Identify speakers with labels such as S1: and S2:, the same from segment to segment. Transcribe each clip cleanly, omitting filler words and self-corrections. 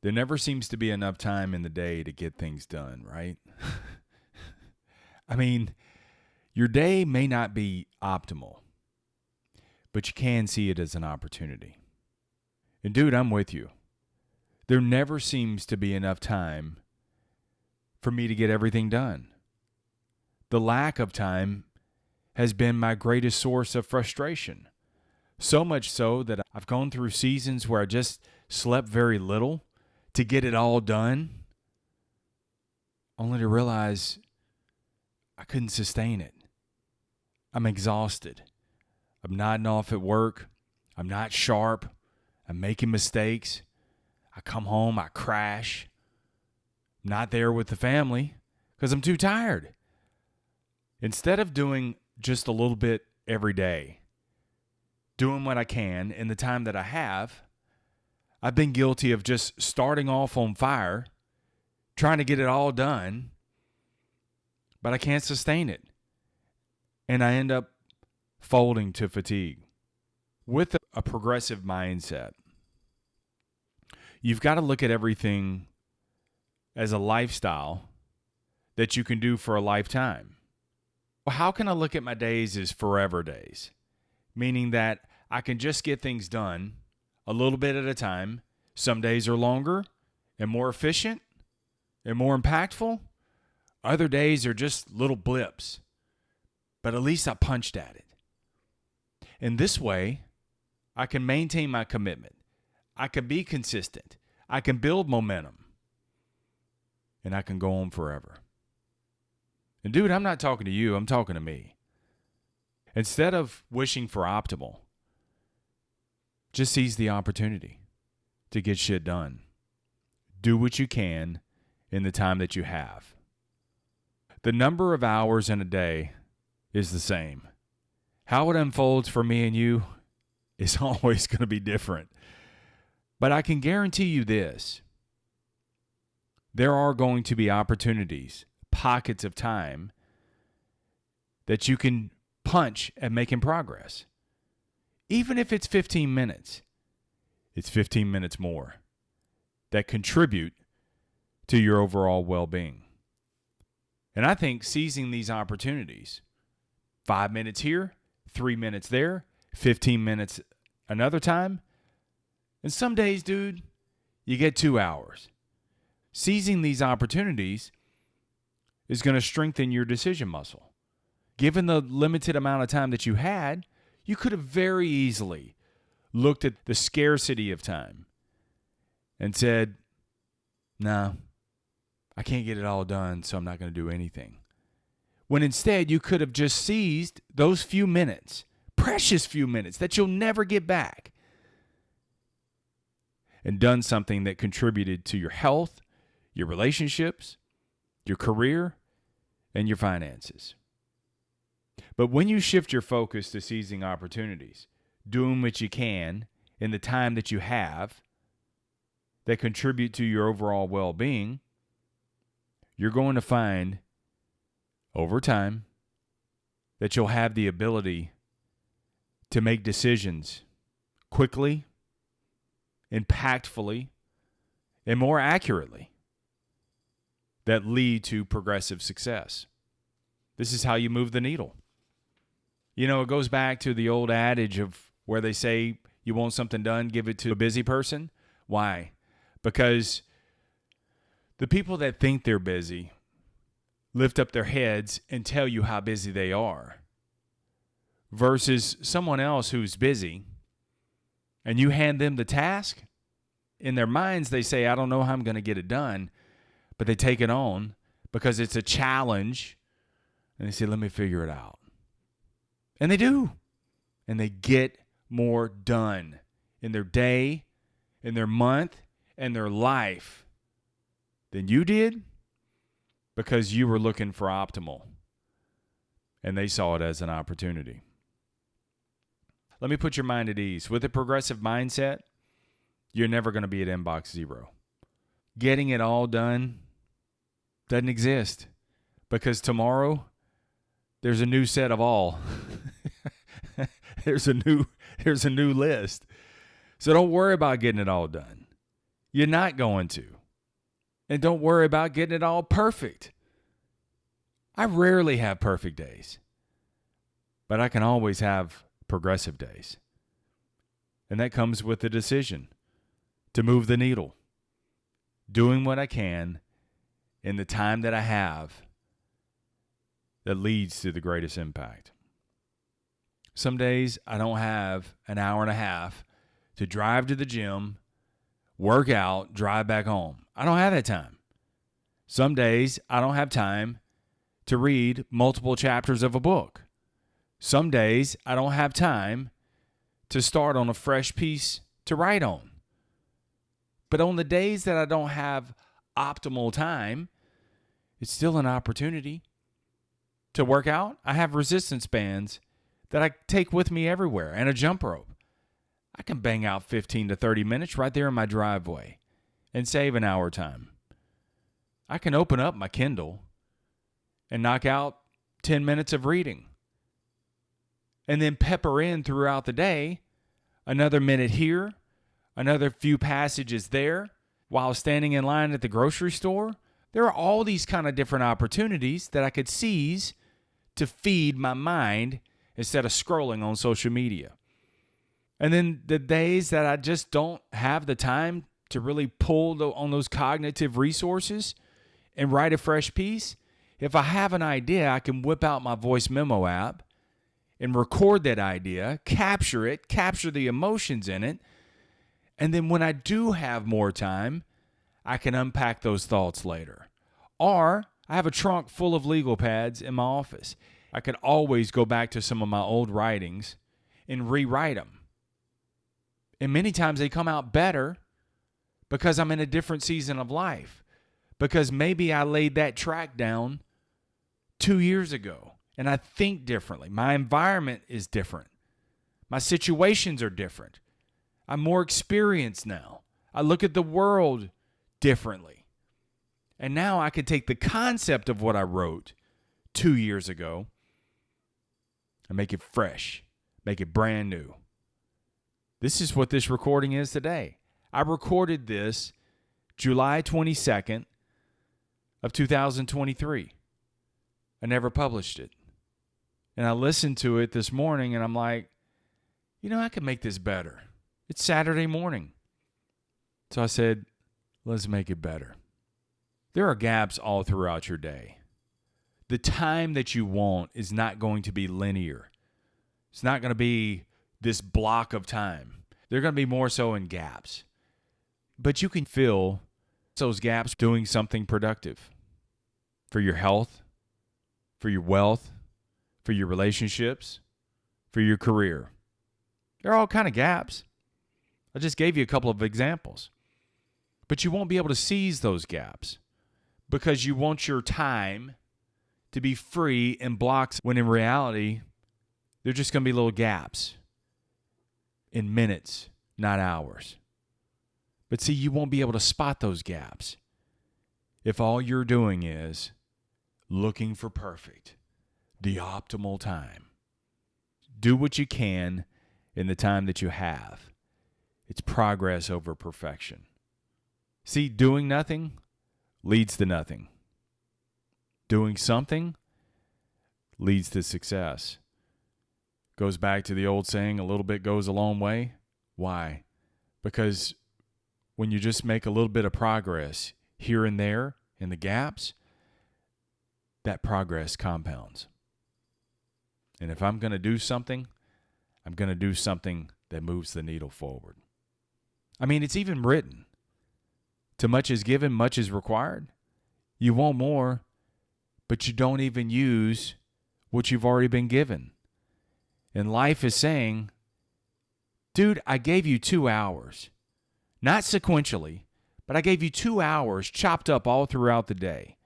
S1: There never seems to be enough time in the day to get things done, right? I mean, your day may not be optimal, but you can see it as an opportunity. And dude, I'm with you. There never seems to be enough time for me to get everything done. The lack of time has been my greatest source of frustration. So much so that I've gone through seasons where I just slept very little to get it all done, only to realize I couldn't sustain it. I'm exhausted. I'm nodding off at work. I'm not sharp. I'm making mistakes. I come home, I crash. I'm not there with the family because I'm too tired. Instead of doing just a little bit every day, doing what I can in the time that I have, I've been guilty of just starting off on fire, trying to get it all done, but I can't sustain it. And I end up folding to fatigue. With a progressive mindset, you've got to look at everything as a lifestyle that you can do for a lifetime. Well, how can I look at my days as forever days? Meaning that I can just get things done a little bit at a time. Some days are longer and more efficient and more impactful. Other days are just little blips. But at least I punched at it. And this way, I can maintain my commitment. I can be consistent. I can build momentum. And I can go on forever. And dude, I'm not talking to you. I'm talking to me. Instead of wishing for optimal, just seize the opportunity to get shit done. Do what you can in the time that you have. The number of hours in a day is the same. How it unfolds for me and you is always going to be different. But I can guarantee you this. There are going to be opportunities, pockets of time that you can punch at making progress. Even if it's 15 minutes, it's 15 minutes more that contribute to your overall well-being. And I think seizing these opportunities, 5 minutes here, 3 minutes there, 15 minutes another time, and some days, dude, you get 2 hours. Seizing these opportunities is going to strengthen your decision muscle. Given the limited amount of time that you had, you could have very easily looked at the scarcity of time and said, no, I can't get it all done, so I'm not going to do anything. When instead, you could have just seized those few minutes, precious few minutes that you'll never get back, and done something that contributed to your health, your relationships, your career, and your finances. But when you shift your focus to seizing opportunities, doing what you can in the time that you have that contribute to your overall well-being, you're going to find over time that you'll have the ability to make decisions quickly, impactfully, and more accurately that lead to progressive success. This is how you move the needle. You know, it goes back to the old adage of where they say you want something done, give it to a busy person. Why? Because the people that think they're busy lift up their heads and tell you how busy they are, versus someone else who's busy and you hand them the task. In their minds, they say, I don't know how I'm going to get it done, but they take it on because it's a challenge, and they say, let me figure it out. And they do. And they get more done in their day, in their month, and their life than you did because you were looking for optimal. And they saw it as an opportunity. Let me put your mind at ease. With a progressive mindset, you're never going to be at inbox zero. Getting it all done doesn't exist because tomorrow there's a new set of all. There's a new list. So don't worry about getting it all done. You're not going to. And don't worry about getting it all perfect. I rarely have perfect days, but I can always have progressive days. And that comes with the decision to move the needle, doing what I can in the time that I have that leads to the greatest impact. Some days I don't have an hour and a half to drive to the gym, work out, drive back home. I don't have that time. Some days I don't have time to read multiple chapters of a book. Some days I don't have time to start on a fresh piece to write on. But on the days that I don't have optimal time, it's still an opportunity to work out. I have resistance bands that I take with me everywhere and a jump rope. I can bang out 15 to 30 minutes right there in my driveway and save an hour time. I can open up my Kindle and knock out 10 minutes of reading. And then pepper in throughout the day another minute here, another few passages there, while standing in line at the grocery store. There are all these kind of different opportunities that I could seize to feed my mind instead of scrolling on social media. And then the days that I just don't have the time to really pull on those cognitive resources and write a fresh piece, if I have an idea, I can whip out my voice memo app and record that idea, capture it, capture the emotions in it. And then when I do have more time, I can unpack those thoughts later. Or I have a trunk full of legal pads in my office. I could always go back to some of my old writings and rewrite them. And many times they come out better because I'm in a different season of life. Because maybe I laid that track down 2 years ago and I think differently. My environment is different. My situations are different. I'm more experienced now. I look at the world differently. And now I can take the concept of what I wrote 2 years ago and make it fresh, make it brand new. This is what this recording is today. I recorded this July 22nd of 2023. I never published it. And I listened to it this morning and I'm like, I could make this better. It's Saturday morning. So I said, let's make it better. There are gaps all throughout your day. The time that you want is not going to be linear. It's not going to be this block of time. They're going to be more so in gaps. But you can fill those gaps doing something productive for your health, for your wealth, for your relationships, for your career. There are all kind of gaps. I just gave you a couple of examples. But you won't be able to seize those gaps because you want your time to be free in blocks when in reality, they're just going to be little gaps in minutes, not hours. But see, you won't be able to spot those gaps if all you're doing is looking for perfect, the optimal time. Do what you can in the time that you have. It's progress over perfection. See, doing nothing leads to nothing. Doing something leads to success. Goes back to the old saying, a little bit goes a long way. Why? Because when you just make a little bit of progress here and there in the gaps, that progress compounds. And if I'm going to do something, I'm going to do something that moves the needle forward. I mean, it's even written. To much is given, much is required. You want more, but you don't even use what you've already been given. And life is saying, dude, I gave you 2 hours. Not sequentially, but I gave you 2 hours chopped up all throughout the day.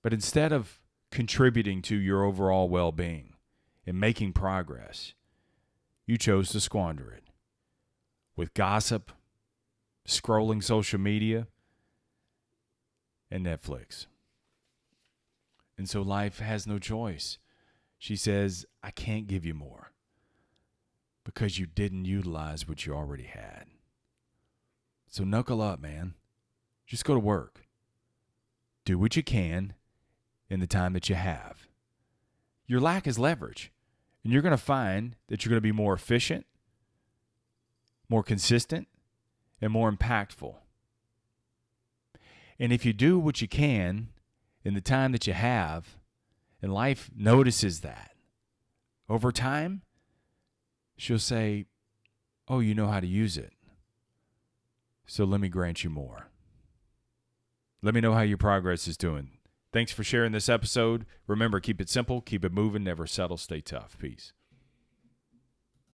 S1: But instead of contributing to your overall well-being and making progress, you chose to squander it with gossip, scrolling social media, and Netflix. And so life has no choice. She says, I can't give you more because you didn't utilize what you already had. So knuckle up, man. Just go to work. Do what you can in the time that you have. Your lack is leverage. And you're going to find that you're going to be more efficient, more consistent, and more impactful. And if you do what you can in the time that you have, and life notices that, over time, she'll say, oh, you know how to use it. So let me grant you more. Let me know how your progress is doing. Thanks for sharing this episode. Remember, keep it simple, keep it moving, never settle, stay tough. Peace.